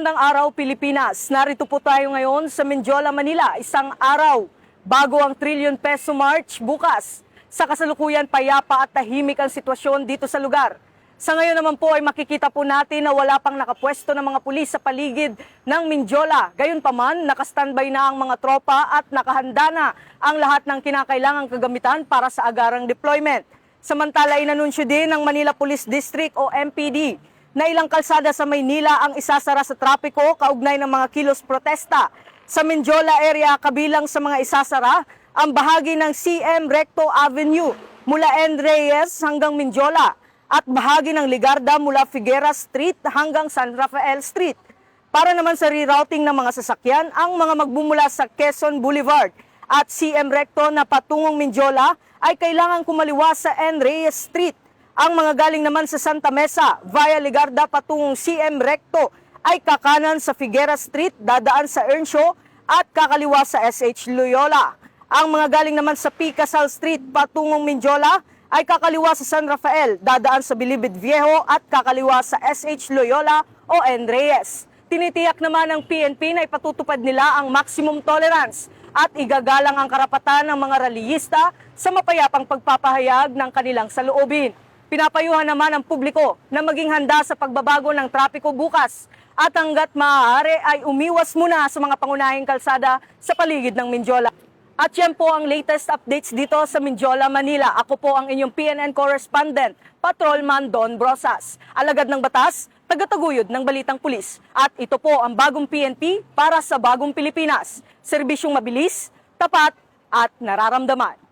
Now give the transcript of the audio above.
Magandang araw, Pilipinas. Narito po tayo ngayon sa Mendiola, Manila. Isang araw bago ang trillion peso march bukas. Sa kasalukuyan, payapa at tahimik ang sitwasyon dito sa lugar. Sa ngayon naman po ay makikita po natin na wala pang nakapwesto ng mga pulis sa paligid ng Mendiola. Gayunpaman, nakastandby na ang mga tropa at nakahanda na ang lahat ng kinakailangang kagamitan para sa agarang deployment. Samantala, inanunsyo din ng Manila Police District o MPD na ilang kalsada sa Maynila ang isasara sa trapiko kaugnay ng mga kilos protesta. Sa Mendiola area, kabilang sa mga isasara, ang bahagi ng CM Recto Avenue mula N. Reyes hanggang Mendiola at bahagi ng Ligarda mula Figueras Street hanggang San Rafael Street. Para naman sa rerouting ng mga sasakyan, ang mga magbumula sa Quezon Boulevard at CM Recto na patungong Mendiola ay kailangang kumaliwa sa N. Reyes Street. Ang mga galing naman sa Santa Mesa via Ligarda patungong CM Recto ay kakanan sa Figueras Street, dadaan sa Earnshaw at kakaliwa sa SH Loyola. Ang mga galing naman sa P. Casal Street patungong Mendiola ay kakaliwa sa San Rafael, dadaan sa Bilibid Viejo at kakaliwa sa SH Loyola o N. Reyes. Tinitiyak naman ng PNP na ipatutupad nila ang maximum tolerance at igagalang ang karapatan ng mga rallyista sa mapayapang pagpapahayag ng kanilang saloobin. Pinapayuhan naman ang publiko na maging handa sa pagbabago ng trapiko bukas at hanggat maaari ay umiwas muna sa mga pangunahing kalsada sa paligid ng Mendiola. At yan po ang latest updates dito sa Mendiola, Manila. Ako po ang inyong PNN correspondent, Patrolman Don Brosas. Alagad ng batas, tagataguyod ng balitang pulis. At ito po ang bagong PNP para sa bagong Pilipinas. Serbisyong mabilis, tapat at nararamdaman.